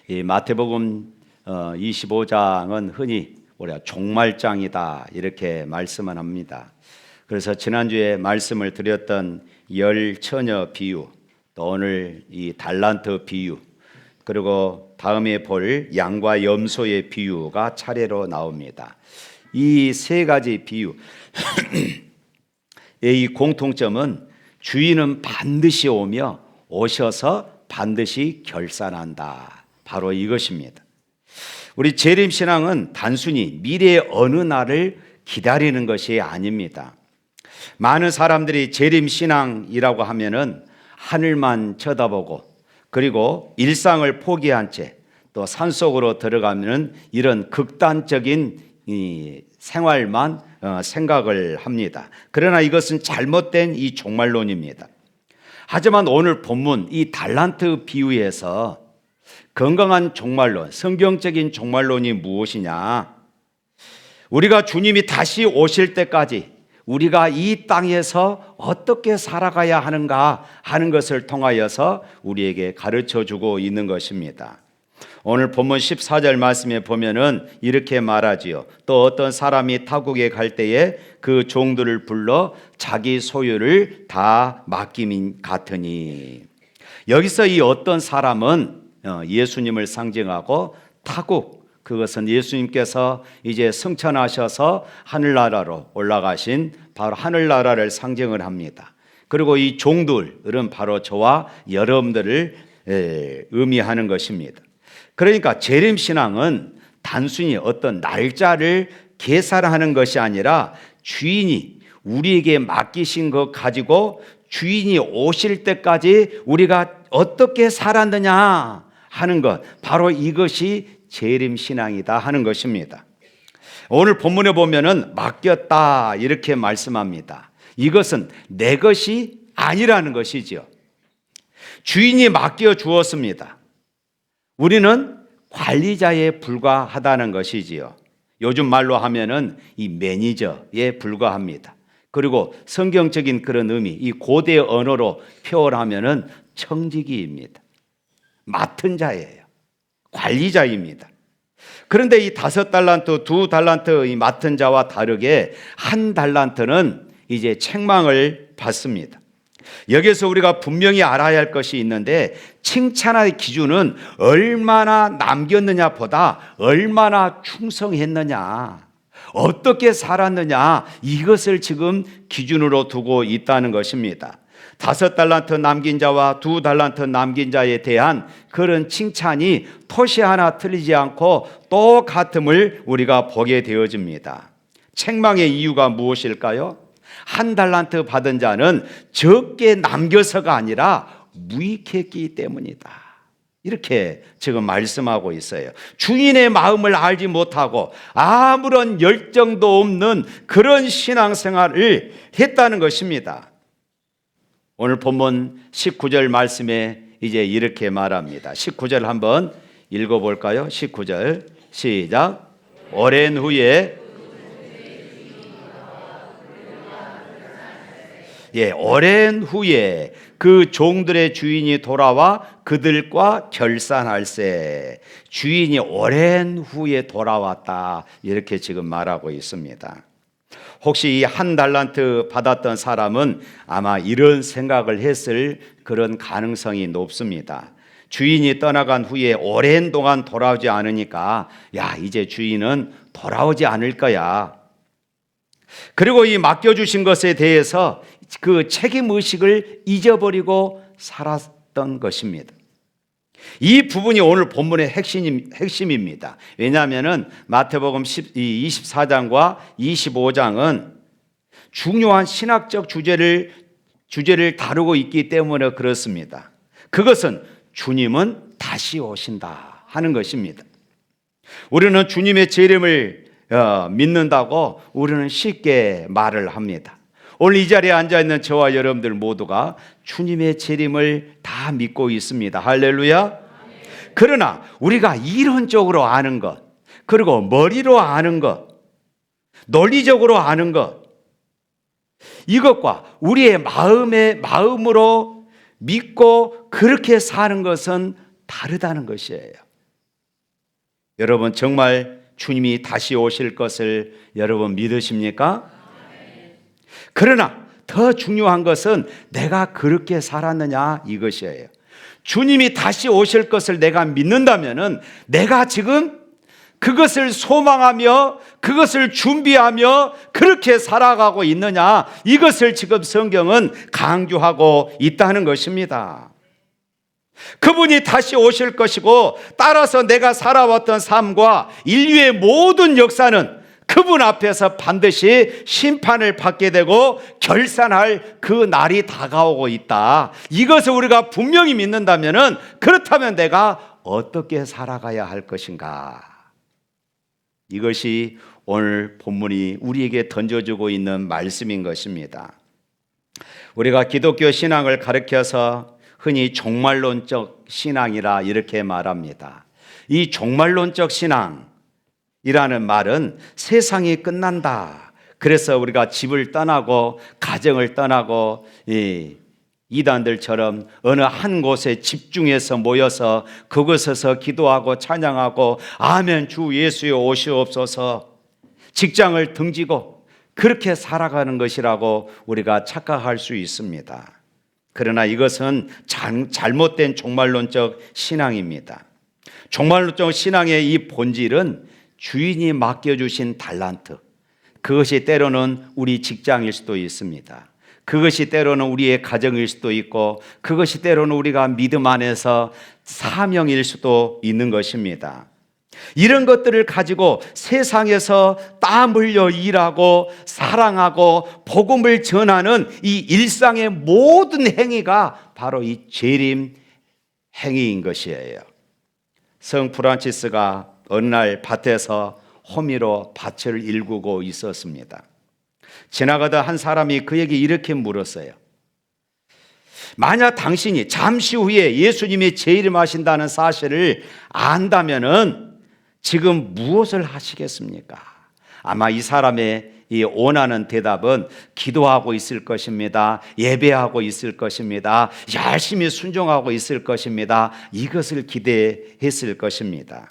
이 마태복음 25장은 흔히 우리가 종말장이다 이렇게 말씀을 합니다. 그래서 지난주에 말씀을 드렸던 열 처녀 비유, 또 오늘 이 달란트 비유, 그리고 다음에 볼 양과 염소의 비유가 차례로 나옵니다. 이 세 가지 비유 이 공통점은 주인은 반드시 오며 오셔서 반드시 결산한다. 바로 이것입니다. 우리 재림신앙은 단순히 미래의 어느 날을 기다리는 것이 아닙니다. 많은 사람들이 재림신앙이라고 하면은 하늘만 쳐다보고 그리고 일상을 포기한 채 또 산속으로 들어가면은 이런 극단적인 이 생활만 생각을 합니다. 그러나 이것은 잘못된 이 종말론입니다. 하지만 오늘 본문 이 달란트 비유에서 건강한 종말론, 성경적인 종말론이 무엇이냐? 우리가 주님이 다시 오실 때까지 우리가 이 땅에서 어떻게 살아가야 하는가 하는 것을 통하여서 우리에게 가르쳐 주고 있는 것입니다. 오늘 본문 14절 말씀에 보면은 이렇게 말하지요. 또 어떤 사람이 타국에 갈 때에 그 종들을 불러 자기 소유를 다 맡김인 같으니, 여기서 이 어떤 사람은 예수님을 상징하고 타국, 그것은 예수님께서 이제 승천하셔서 하늘나라로 올라가신 바로 하늘나라를 상징을 합니다. 그리고 이 종들은 바로 저와 여러분들을 의미하는 것입니다. 그러니까 재림신앙은 단순히 어떤 날짜를 계산하는 것이 아니라 주인이 우리에게 맡기신 것 가지고 주인이 오실 때까지 우리가 어떻게 살았느냐 하는 것, 바로 이것이 재림신앙이다 하는 것입니다. 오늘 본문에 보면은 맡겼다 이렇게 말씀합니다. 이것은 내 것이 아니라는 것이지요. 주인이 맡겨 주었습니다. 우리는 관리자에 불과하다는 것이지요. 요즘 말로 하면은 이 매니저에 불과합니다. 그리고 성경적인 그런 의미, 이 고대 언어로 표현하면은 청지기입니다. 맡은 자예요. 관리자입니다. 그런데 이 5달란트, 2달란트 이 맡은 자와 다르게 1달란트는 이제 책망을 받습니다. 여기서 우리가 분명히 알아야 할 것이 있는데, 칭찬의 기준은 얼마나 남겼느냐 보다 얼마나 충성했느냐, 어떻게 살았느냐, 이것을 지금 기준으로 두고 있다는 것입니다. 5달란트 남긴 자와 2달란트 남긴 자에 대한 그런 칭찬이 토시 하나 틀리지 않고 똑같음을 우리가 보게 되어집니다. 책망의 이유가 무엇일까요? 1달란트 받은 자는 적게 남겨서가 아니라 무익했기 때문이다. 이렇게 지금 말씀하고 있어요. 주인의 마음을 알지 못하고 아무런 열정도 없는 그런 신앙생활을 했다는 것입니다. 오늘 본문 19절 말씀에 이제 이렇게 말합니다. 19절 한번 읽어볼까요? 19절 시작. 오랜 후에, 오랜 후에 그 종들의 주인이 돌아와 그들과 결산할세. 주인이 오랜 후에 돌아왔다 이렇게 지금 말하고 있습니다. 혹시 이 1달란트 받았던 사람은 아마 이런 생각을 했을 그런 가능성이 높습니다. 주인이 떠나간 후에 오랜 동안 돌아오지 않으니까 이제 주인은 돌아오지 않을 거야. 그리고 이 맡겨주신 것에 대해서 그 책임의식을 잊어버리고 살았던 것입니다. 이 부분이 오늘 본문의 핵심입니다. 왜냐하면 마태복음 24장과 25장은 중요한 신학적 주제를 다루고 있기 때문에 그렇습니다. 그것은 주님은 다시 오신다 하는 것입니다. 우리는 주님의 재림을 믿는다고 우리는 쉽게 말을 합니다. 오늘 이 자리에 앉아있는 저와 여러분들 모두가 주님의 재림을 다 믿고 있습니다. 할렐루야. 그러나 우리가 이론적으로 아는 것, 그리고 머리로 아는 것, 논리적으로 아는 것, 이것과 우리의 마음으로 믿고 그렇게 사는 것은 다르다는 것이에요. 여러분 정말 주님이 다시 오실 것을 여러분 믿으십니까? 그러나 더 중요한 것은 내가 그렇게 살았느냐 이것이에요. 주님이 다시 오실 것을 내가 믿는다면은 내가 지금 그것을 소망하며 그것을 준비하며 그렇게 살아가고 있느냐, 이것을 지금 성경은 강조하고 있다는 것입니다. 그분이 다시 오실 것이고, 따라서 내가 살아왔던 삶과 인류의 모든 역사는 그분 앞에서 반드시 심판을 받게 되고 결산할 그 날이 다가오고 있다. 이것을 우리가 분명히 믿는다면, 그렇다면 내가 어떻게 살아가야 할 것인가? 이것이 오늘 본문이 우리에게 던져주고 있는 말씀인 것입니다. 우리가 기독교 신앙을 가르쳐서 흔히 종말론적 신앙이라 이렇게 말합니다. 이 종말론적 신앙이라는 말은 세상이 끝난다, 그래서 우리가 집을 떠나고 가정을 떠나고 이단들처럼 어느 한 곳에 집중해서 모여서 그곳에서 기도하고 찬양하고 아멘 주 예수여 오시옵소서, 직장을 등지고 그렇게 살아가는 것이라고 우리가 착각할 수 있습니다. 그러나 이것은 잘못된 종말론적 신앙입니다. 종말론적 신앙의 이 본질은 주인이 맡겨주신 달란트, 그것이 때로는 우리 직장일 수도 있습니다. 그것이 때로는 우리의 가정일 수도 있고, 그것이 때로는 우리가 믿음 안에서 사명일 수도 있는 것입니다. 이런 것들을 가지고 세상에서 땀 흘려 일하고 사랑하고 복음을 전하는 이 일상의 모든 행위가 바로 이 재림 행위인 것이에요. 성 프란치스가 어느 날 밭에서 호미로 밭을 일구고 있었습니다. 지나가다 한 사람이 그에게 이렇게 물었어요. 만약 당신이 잠시 후에 예수님이 재림하신다는 사실을 안다면은 지금 무엇을 하시겠습니까? 아마 이 사람의 이 원하는 대답은 기도하고 있을 것입니다. 예배하고 있을 것입니다. 열심히 순종하고 있을 것입니다. 이것을 기대했을 것입니다.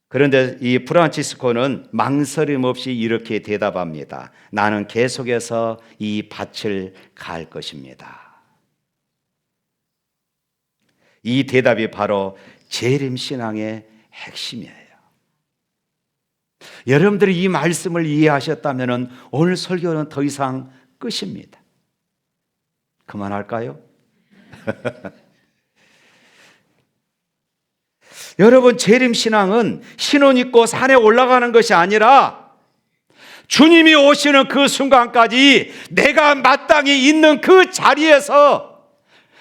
그런데 이 프란치스코는 망설임 없이 이렇게 대답합니다. 나는 계속해서 이 밭을 갈 것입니다. 이 대답이 바로 재림신앙의 핵심이에요. 여러분들이 이 말씀을 이해하셨다면 오늘 설교는 더 이상 끝입니다. 그만할까요? 여러분, 재림신앙은 신혼 입고 산에 올라가는 것이 아니라 주님이 오시는 그 순간까지 내가 마땅히 있는 그 자리에서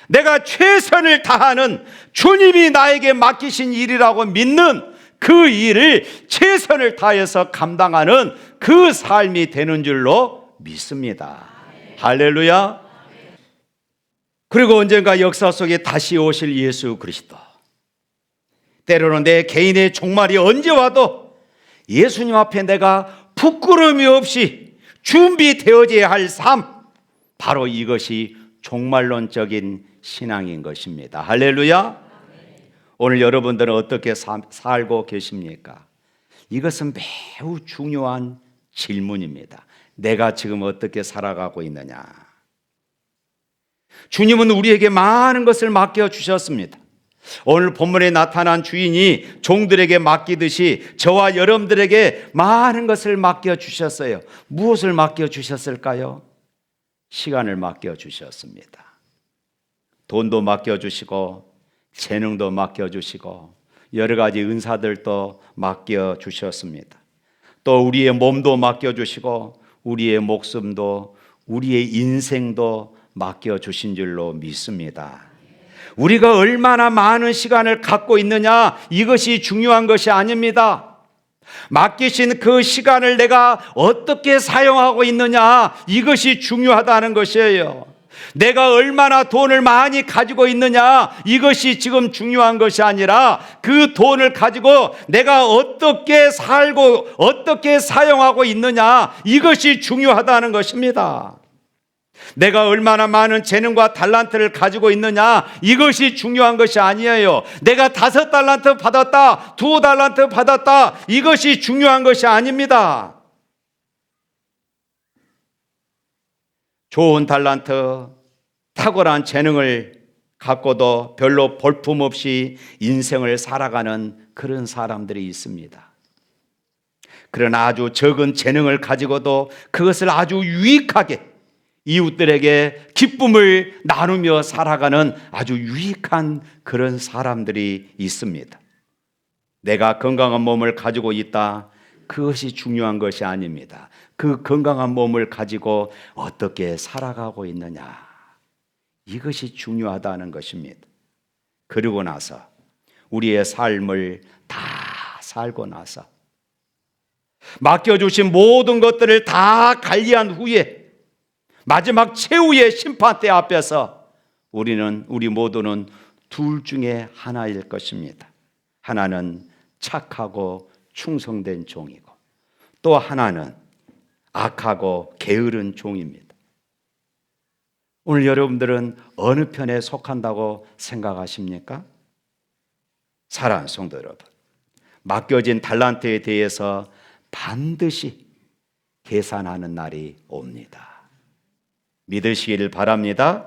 내가 최선을 다하는, 주님이 나에게 맡기신 일이라고 믿는 그 일을 최선을 다해서 감당하는 그 삶이 되는 줄로 믿습니다. 할렐루야. 그리고 언젠가 역사 속에 다시 오실 예수 그리스도, 때로는 내 개인의 종말이 언제 와도 예수님 앞에 내가 부끄러움이 없이 준비되어져야 할 삶, 바로 이것이 종말론적인 신앙인 것입니다. 할렐루야. 오늘 여러분들은 어떻게 살고 계십니까? 이것은 매우 중요한 질문입니다. 내가 지금 어떻게 살아가고 있느냐? 주님은 우리에게 많은 것을 맡겨주셨습니다. 오늘 본문에 나타난 주인이 종들에게 맡기듯이 저와 여러분들에게 많은 것을 맡겨주셨어요. 무엇을 맡겨주셨을까요? 시간을 맡겨주셨습니다. 돈도 맡겨주시고 재능도 맡겨주시고 여러 가지 은사들도 맡겨주셨습니다. 또 우리의 몸도 맡겨주시고 우리의 목숨도, 우리의 인생도 맡겨주신 줄로 믿습니다. 우리가 얼마나 많은 시간을 갖고 있느냐, 이것이 중요한 것이 아닙니다. 맡기신 그 시간을 내가 어떻게 사용하고 있느냐, 이것이 중요하다는 것이에요. 내가 얼마나 돈을 많이 가지고 있느냐, 이것이 지금 중요한 것이 아니라 그 돈을 가지고 내가 어떻게 살고 어떻게 사용하고 있느냐, 이것이 중요하다는 것입니다. 내가 얼마나 많은 재능과 달란트를 가지고 있느냐, 이것이 중요한 것이 아니에요. 내가 5달란트 받았다, 2달란트 받았다, 이것이 중요한 것이 아닙니다. 좋은 달란트, 탁월한 재능을 갖고도 별로 볼품없이 인생을 살아가는 그런 사람들이 있습니다. 그러나 아주 적은 재능을 가지고도 그것을 아주 유익하게 이웃들에게 기쁨을 나누며 살아가는 아주 유익한 그런 사람들이 있습니다. 내가 건강한 몸을 가지고 있다, 그것이 중요한 것이 아닙니다. 그 건강한 몸을 가지고 어떻게 살아가고 있느냐, 이것이 중요하다는 것입니다. 그리고 나서 우리의 삶을 다 살고 나서 맡겨주신 모든 것들을 다 관리한 후에 마지막 최후의 심판대 앞에서 우리 모두는 둘 중에 하나일 것입니다. 하나는 착하고 충성된 종이고, 또 하나는 악하고 게으른 종입니다. 오늘 여러분들은 어느 편에 속한다고 생각하십니까? 사랑하는 성도 여러분, 맡겨진 달란트에 대해서 반드시 계산하는 날이 옵니다. 믿으시기를 바랍니다.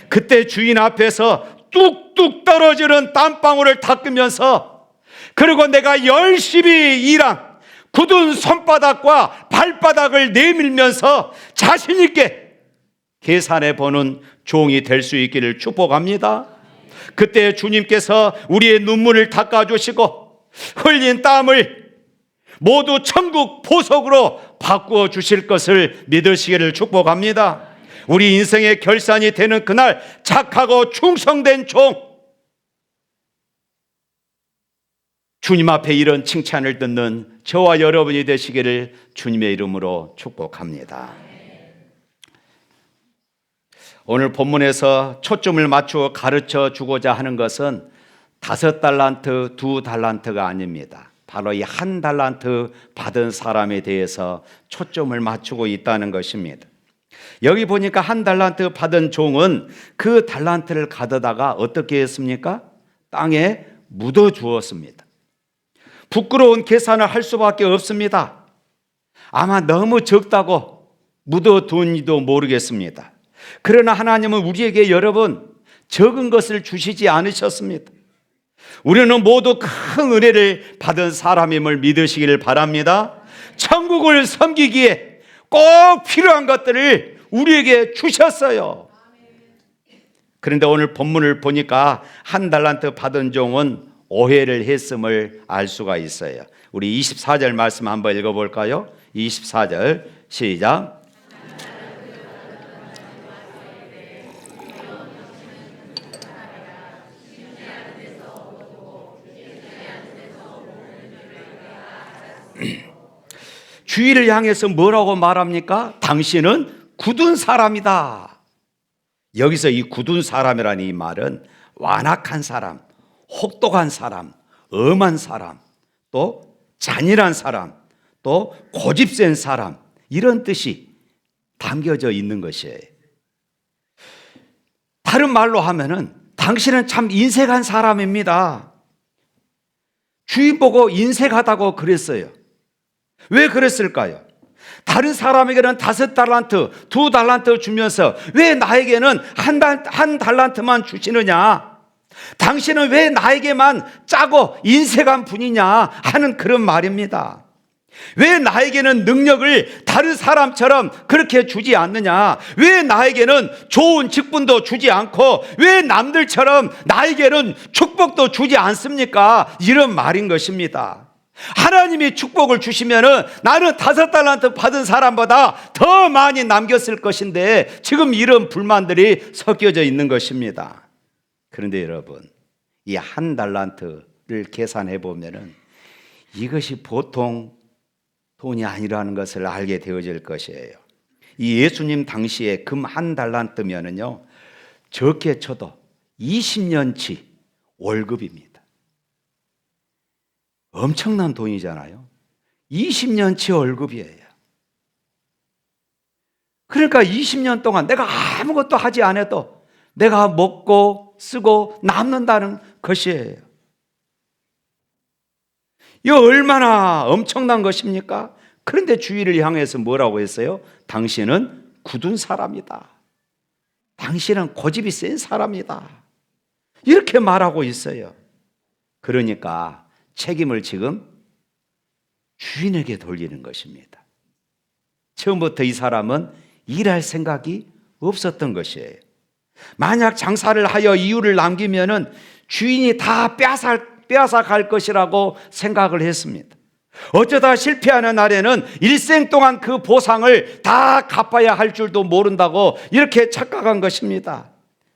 그때 주인 앞에서 뚝뚝 떨어지는 땀방울을 닦으면서, 그리고 내가 열심히 일한 굳은 손바닥과 발바닥을 내밀면서 자신 있게 계산해 보는 종이 될 수 있기를 축복합니다. 그때 주님께서 우리의 눈물을 닦아주시고 흘린 땀을 모두 천국 보석으로 바꾸어 주실 것을 믿으시기를 축복합니다. 우리 인생의 결산이 되는 그날 착하고 충성된 종, 주님 앞에 이런 칭찬을 듣는 저와 여러분이 되시기를 주님의 이름으로 축복합니다. 오늘 본문에서 초점을 맞추어 가르쳐 주고자 하는 것은 5달란트, 2달란트가 아닙니다. 바로 이 1달란트 받은 사람에 대해서 초점을 맞추고 있다는 것입니다. 여기 보니까 1달란트 받은 종은 그 달란트를 가져다가 어떻게 했습니까? 땅에 묻어 주었습니다. 부끄러운 계산을 할 수밖에 없습니다. 아마 너무 적다고 묻어 둔지도 모르겠습니다. 그러나 하나님은 우리에게 여러분 적은 것을 주시지 않으셨습니다. 우리는 모두 큰 은혜를 받은 사람임을 믿으시기를 바랍니다. 천국을 섬기기에 꼭 필요한 것들을 우리에게 주셨어요. 그런데 오늘 본문을 보니까 1달란트 받은 종은 오해를 했음을 알 수가 있어요. 우리 24절 말씀 한번 읽어볼까요? 24절 시작. 주위를 향해서 뭐라고 말합니까? 당신은 굳은 사람이다. 여기서 이 굳은 사람이라는 이 말은 완악한 사람, 혹독한 사람, 엄한 사람, 또 잔인한 사람, 또 고집센 사람, 이런 뜻이 담겨져 있는 것이에요. 다른 말로 하면은 당신은 참 인색한 사람입니다. 주인 보고 인색하다고 그랬어요. 왜 그랬을까요? 다른 사람에게는 5달란트, 2달란트 주면서 왜 나에게는 한 달란트만 주시느냐? 당신은 왜 나에게만 짜고 인색한 분이냐 하는 그런 말입니다. 왜 나에게는 능력을 다른 사람처럼 그렇게 주지 않느냐? 왜 나에게는 좋은 직분도 주지 않고 왜 남들처럼 나에게는 축복도 주지 않습니까? 이런 말인 것입니다. 하나님이 축복을 주시면은 나는 5달란트 받은 사람보다 더 많이 남겼을 것인데 지금 이런 불만들이 섞여져 있는 것입니다. 그런데 여러분, 이 1달란트를 계산해 보면은 이것이 보통 돈이 아니라는 것을 알게 되어질 것이에요. 이 예수님 당시에 금 1달란트면은요, 적게 쳐도 20년치 월급입니다. 엄청난 돈이잖아요. 20년치 월급이에요. 그러니까 20년 동안 내가 아무것도 하지 않아도 내가 먹고 쓰고 남는다는 것이에요. 이거 얼마나 엄청난 것입니까? 그런데 주위를 향해서 뭐라고 했어요? 당신은 굳은 사람이다. 당신은 고집이 센 사람이다. 이렇게 말하고 있어요. 그러니까 책임을 지금 주인에게 돌리는 것입니다. 처음부터 이 사람은 일할 생각이 없었던 것이에요. 만약 장사를 하여 이유를 남기면은 주인이 다 빼앗아 갈 것이라고 생각을 했습니다. 어쩌다 실패하는 날에는 일생 동안 그 보상을 다 갚아야 할 줄도 모른다고 이렇게 착각한 것입니다.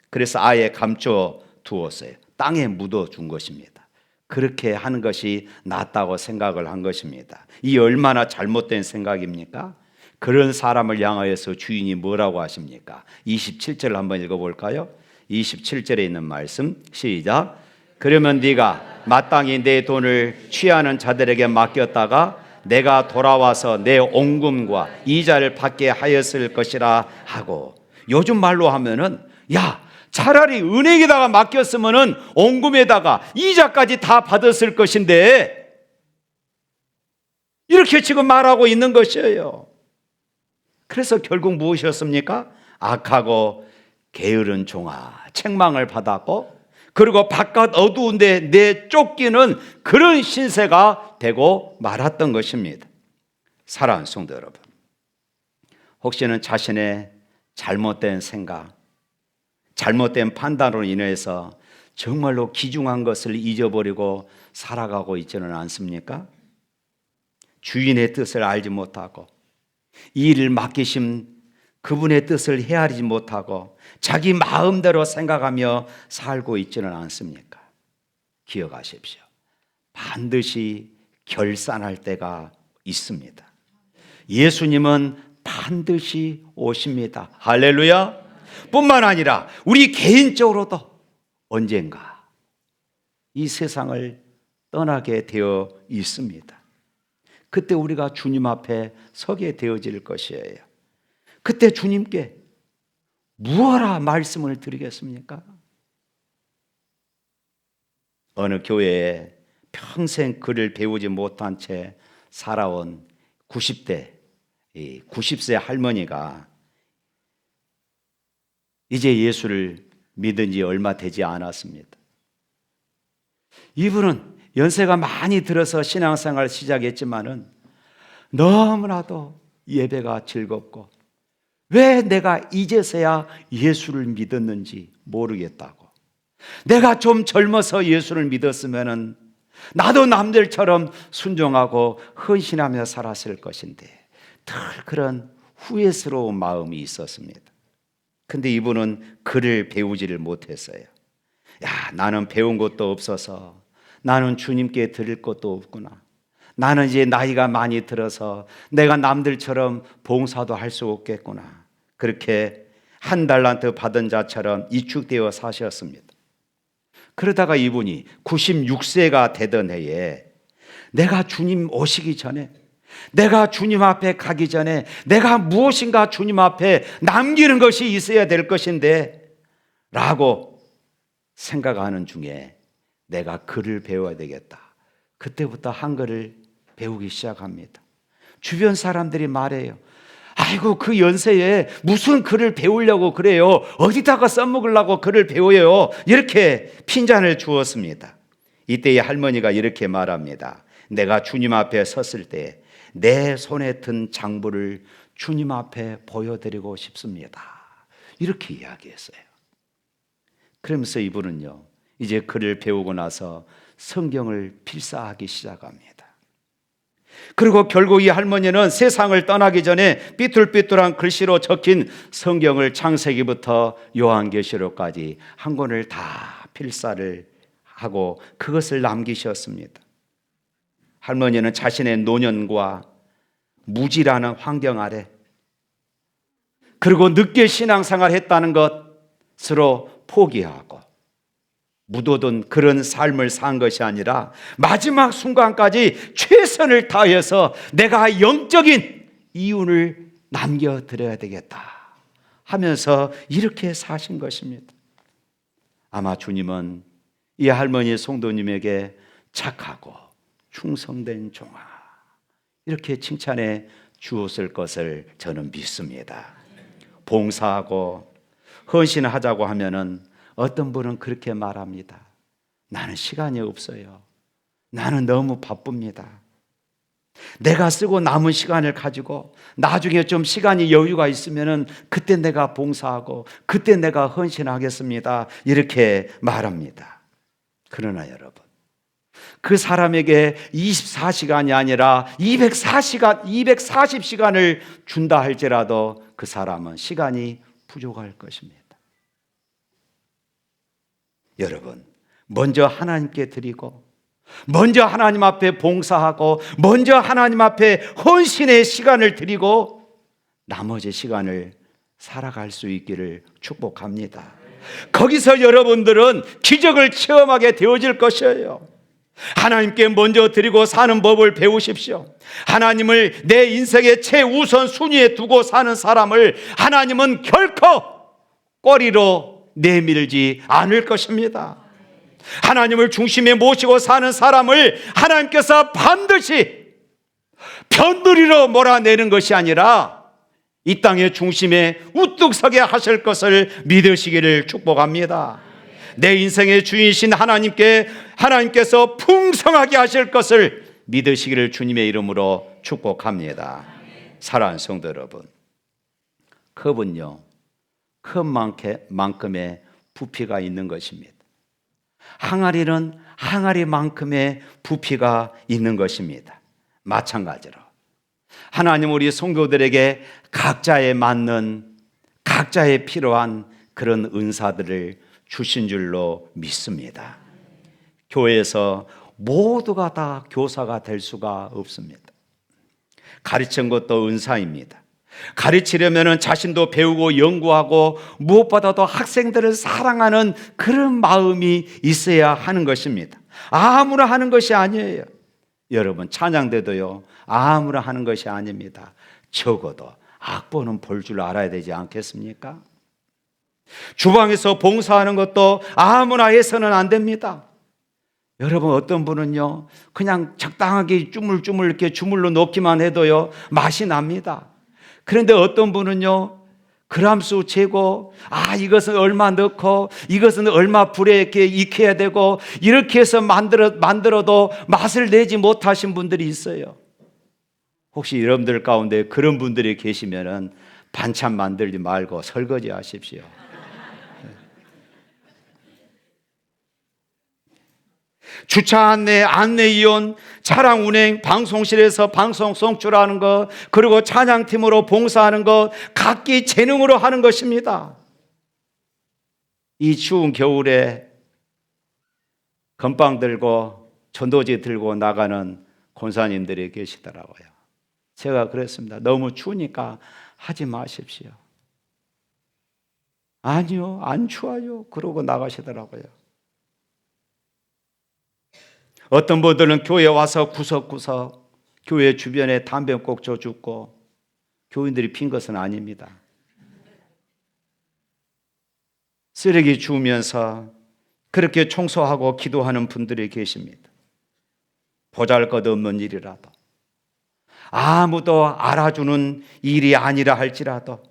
그래서 아예 감춰 두었어요. 땅에 묻어 준 것입니다. 그렇게 하는 것이 낫다고 생각을 한 것입니다. 이 얼마나 잘못된 생각입니까? 그런 사람을 향하여서 주인이 뭐라고 하십니까? 27절 한번 읽어볼까요? 27절에 있는 말씀 시작. 그러면 네가 마땅히 내 돈을 취하는 자들에게 맡겼다가 내가 돌아와서 내 온금과 이자를 받게 하였을 것이라 하고, 요즘 말로 하면은 야, 차라리 은행에다가 맡겼으면은 온금에다가 이자까지 다 받았을 것인데, 이렇게 지금 말하고 있는 것이에요. 그래서 결국 무엇이었습니까? 악하고 게으른 종아, 책망을 받았고, 그리고 바깥 어두운데 내쫓기는 그런 신세가 되고 말았던 것입니다. 사랑하는 성도 여러분, 혹시는 자신의 잘못된 생각, 잘못된 판단으로 인해서 정말로 귀중한 것을 잊어버리고 살아가고 있지는 않습니까? 주인의 뜻을 알지 못하고 이 일을 맡기신 그분의 뜻을 헤아리지 못하고 자기 마음대로 생각하며 살고 있지는 않습니까? 기억하십시오. 반드시 결산할 때가 있습니다. 예수님은 반드시 오십니다. 할렐루야. 뿐만 아니라 우리 개인적으로도 언젠가 이 세상을 떠나게 되어 있습니다. 그때 우리가 주님 앞에 서게 되어질 것이에요. 그때 주님께 무엇라 말씀을 드리겠습니까? 어느 교회에 평생 글을 배우지 못한 채 살아온 90세 할머니가 이제 예수를 믿은 지 얼마 되지 않았습니다. 이분은 연세가 많이 들어서 신앙생활을 시작했지만은 너무나도 예배가 즐겁고 왜 내가 이제서야 예수를 믿었는지 모르겠다고, 내가 좀 젊어서 예수를 믿었으면은 나도 남들처럼 순종하고 헌신하며 살았을 것인데 늘 그런 후회스러운 마음이 있었습니다. 근데 이분은 글을 배우지를 못했어요. 야, 나는 배운 것도 없어서 나는 주님께 드릴 것도 없구나. 나는 이제 나이가 많이 들어서 내가 남들처럼 봉사도 할 수 없겠구나. 그렇게 한 달란트 받은 자처럼 이축되어 사셨습니다. 그러다가 이분이 96세가 되던 해에 내가 주님 오시기 전에, 내가 주님 앞에 가기 전에 내가 무엇인가 주님 앞에 남기는 것이 있어야 될 것인데 라고 생각하는 중에 내가 글을 배워야 되겠다. 그때부터 한글을 배우기 시작합니다. 주변 사람들이 말해요. 아이고, 그 연세에 무슨 글을 배우려고 그래요. 어디다가 써먹으려고 글을 배워요. 이렇게 핀잔을 주었습니다. 이때의 할머니가 이렇게 말합니다. 내가 주님 앞에 섰을 때 내 손에 든 장부를 주님 앞에 보여드리고 싶습니다. 이렇게 이야기했어요. 그러면서 이분은요, 이제 글을 배우고 나서 성경을 필사하기 시작합니다. 그리고 결국 이 할머니는 세상을 떠나기 전에 삐뚤삐뚤한 글씨로 적힌 성경을 창세기부터 요한계시록까지 한 권을 다 필사를 하고 그것을 남기셨습니다. 할머니는 자신의 노년과 무지라는 환경 아래, 그리고 늦게 신앙생활 했다는 것으로 포기하고 묻어둔 그런 삶을 산 것이 아니라 마지막 순간까지 최선을 다해서 내가 영적인 이윤을 남겨드려야 되겠다. 하면서 이렇게 사신 것입니다. 아마 주님은 이 할머니 성도님에게 착하고 충성된 종아 이렇게 칭찬해 주었을 것을 저는 믿습니다. 봉사하고 헌신하자고 하면은 어떤 분은 그렇게 말합니다. 나는 시간이 없어요. 나는 너무 바쁩니다. 내가 쓰고 남은 시간을 가지고 나중에 좀 시간이 여유가 있으면은 그때 내가 봉사하고 그때 내가 헌신하겠습니다. 이렇게 말합니다. 그러나 여러분, 그 사람에게 24시간이 아니라 240시간을 준다 할지라도 그 사람은 시간이 부족할 것입니다. 여러분, 먼저 하나님께 드리고 먼저 하나님 앞에 봉사하고 먼저 하나님 앞에 헌신의 시간을 드리고 나머지 시간을 살아갈 수 있기를 축복합니다. 거기서 여러분들은 기적을 체험하게 되어질 것이에요. 하나님께 먼저 드리고 사는 법을 배우십시오. 하나님을 내 인생의 최우선 순위에 두고 사는 사람을 하나님은 결코 꼬리로 내밀지 않을 것입니다. 하나님을 중심에 모시고 사는 사람을 하나님께서 반드시 편들이로 몰아내는 것이 아니라 이 땅의 중심에 우뚝 서게 하실 것을 믿으시기를 축복합니다. 내 인생의 주인이신 하나님께서 풍성하게 하실 것을 믿으시기를 주님의 이름으로 축복합니다. 사랑하는 성도 여러분, 컵은요 컵 만큼의 부피가 있는 것입니다. 항아리는 항아리만큼의 부피가 있는 것입니다. 마찬가지로 하나님 우리 성도들에게 각자에 맞는 각자에 필요한 그런 은사들을 주신 줄로 믿습니다. 교회에서 모두가 다 교사가 될 수가 없습니다. 가르치는 것도 은사입니다. 가르치려면 자신도 배우고 연구하고 무엇보다도 학생들을 사랑하는 그런 마음이 있어야 하는 것입니다. 아무나 하는 것이 아니에요. 여러분, 찬양대도요 아무나 하는 것이 아닙니다. 적어도 악보는 볼 줄 알아야 되지 않겠습니까? 주방에서 봉사하는 것도 아무나 해서는 안 됩니다. 여러분, 어떤 분은요 그냥 적당하게 쭈물쭈물 이렇게 주물러 놓기만 해도요 맛이 납니다. 그런데 어떤 분은요 그람수 재고 이것은 얼마 넣고 이것은 얼마 불에 이렇게 익혀야 되고 이렇게 해서 만들어도 맛을 내지 못하신 분들이 있어요. 혹시 여러분들 가운데 그런 분들이 계시면은 반찬 만들지 말고 설거지 하십시오. 주차 안내 이혼, 차량 운행, 방송실에서 방송 송출하는 것, 그리고 찬양팀으로 봉사하는 것, 각기 재능으로 하는 것입니다. 이 추운 겨울에 건빵 들고 전도지 들고 나가는 권사님들이 계시더라고요. 제가 그랬습니다. 너무 추우니까 하지 마십시오. 아니요, 안 추워요. 그러고 나가시더라고요. 어떤 분들은 교회 와서 구석구석 교회 주변에 담배 꼭져 죽고 교인들이 핀 것은 아닙니다. 쓰레기 주우면서 그렇게 청소하고 기도하는 분들이 계십니다. 보잘것없는 일이라도 아무도 알아주는 일이 아니라 할지라도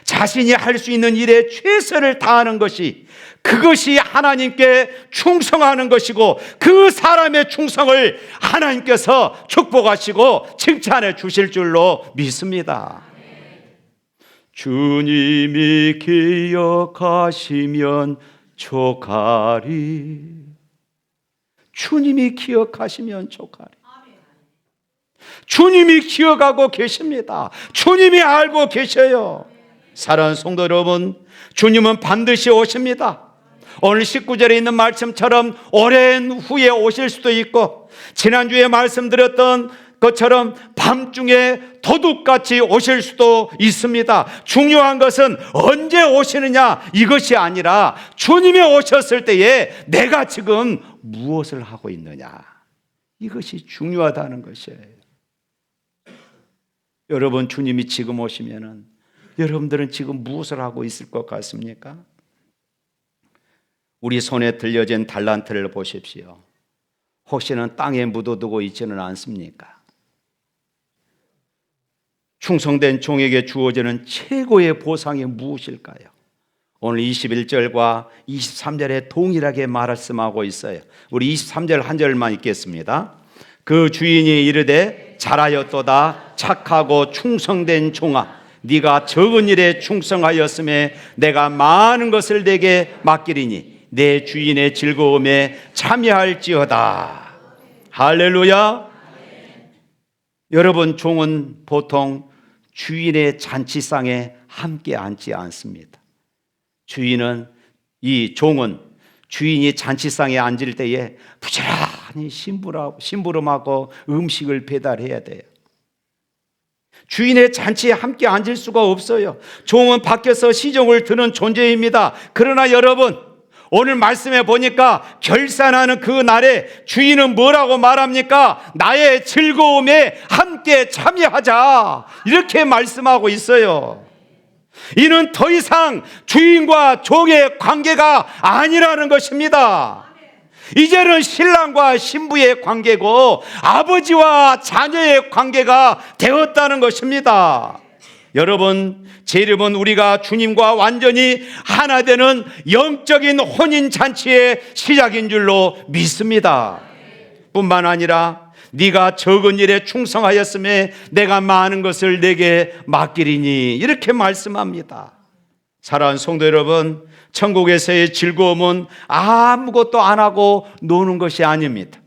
자신이 할 수 있는 일에 최선을 다하는 것이 그것이 하나님께 충성하는 것이고 그 사람의 충성을 하나님께서 축복하시고 칭찬해 주실 줄로 믿습니다. 주님이 기억하시면 족하리. 주님이 기억하시면 족하리. 주님이 기억하고 계십니다. 주님이 알고 계셔요. 사랑하는 성도 여러분, 주님은 반드시 오십니다. 오늘 19절에 있는 말씀처럼 오랜 후에 오실 수도 있고 지난주에 말씀드렸던 것처럼 밤중에 도둑같이 오실 수도 있습니다. 중요한 것은 언제 오시느냐 이것이 아니라 주님이 오셨을 때에 내가 지금 무엇을 하고 있느냐 이것이 중요하다는 것이에요. 여러분, 주님이 지금 오시면은 여러분들은 지금 무엇을 하고 있을 것 같습니까? 우리 손에 들려진 달란트를 보십시오. 혹시는 땅에 묻어두고 있지는 않습니까? 충성된 종에게 주어지는 최고의 보상이 무엇일까요? 오늘 21절과 23절에 동일하게 말씀하고 있어요. 우리 23절 한 절만 읽겠습니다. 그 주인이 이르되 잘하였도다 착하고 충성된 종아, 네가 적은 일에 충성하였음에 내가 많은 것을 내게 맡기리니 내 주인의 즐거움에 참여할지어다. 할렐루야. 여러분, 종은 보통 주인의 잔치상에 함께 앉지 않습니다. 이 종은 주인이 잔치상에 앉을 때에 부지런히 심부름하고 음식을 배달해야 돼요. 주인의 잔치에 함께 앉을 수가 없어요. 종은 밖에서 시종을 드는 존재입니다. 그러나 여러분, 오늘 말씀에 보니까 결산하는 그 날에 주인은 뭐라고 말합니까? 나의 즐거움에 함께 참여하자, 이렇게 말씀하고 있어요. 이는 더 이상 주인과 종의 관계가 아니라는 것입니다. 이제는 신랑과 신부의 관계고 아버지와 자녀의 관계가 되었다는 것입니다. 여러분, 재림은 우리가 주님과 완전히 하나 되는 영적인 혼인잔치의 시작인 줄로 믿습니다. 뿐만 아니라 네가 적은 일에 충성하였음에 내가 많은 것을 내게 맡기리니, 이렇게 말씀합니다. 사랑하는 성도 여러분, 천국에서의 즐거움은 아무것도 안 하고 노는 것이 아닙니다.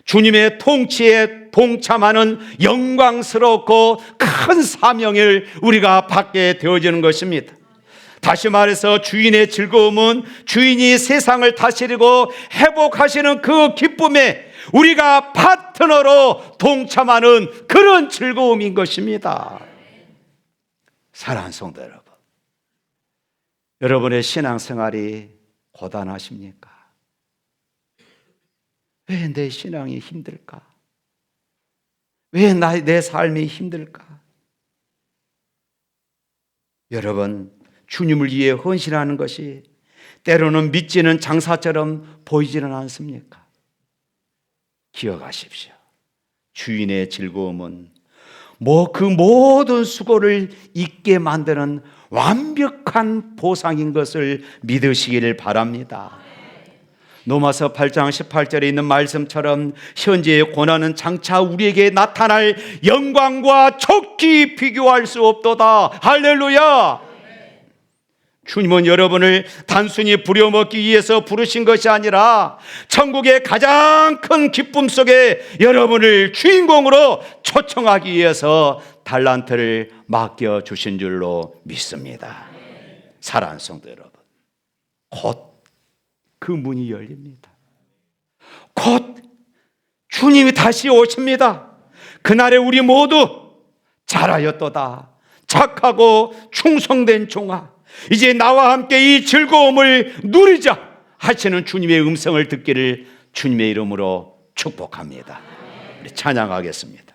주님의 통치에 동참하는 영광스럽고 큰 사명을 우리가 받게 되어지는 것입니다. 다시 말해서 주인의 즐거움은 주인이 세상을 다스리고 회복하시는 그 기쁨에 우리가 파트너로 동참하는 그런 즐거움인 것입니다. 사랑하는 성도 여러분, 여러분의 신앙생활이 고단하십니까? 왜 내 신앙이 힘들까? 왜 내 삶이 힘들까? 여러분, 주님을 위해 헌신하는 것이 때로는 믿지는 장사처럼 보이지는 않습니까? 기억하십시오. 주인의 즐거움은 그 모든 수고를 잊게 만드는 완벽한 보상인 것을 믿으시기를 바랍니다. 로마서 8장 18절에 있는 말씀처럼 현재의 고난은 장차 우리에게 나타날 영광과 척기 비교할 수 없도다. 할렐루야. 주님은 여러분을 단순히 부려먹기 위해서 부르신 것이 아니라 천국의 가장 큰 기쁨 속에 여러분을 주인공으로 초청하기 위해서 달란트를 맡겨주신 줄로 믿습니다. 사랑하는 성도 여러분, 곧 그 문이 열립니다. 곧 주님이 다시 오십니다. 그날에 우리 모두 잘하였도다 착하고 충성된 종아, 이제 나와 함께 이 즐거움을 누리자 하시는 주님의 음성을 듣기를 주님의 이름으로 축복합니다. 우리 찬양하겠습니다.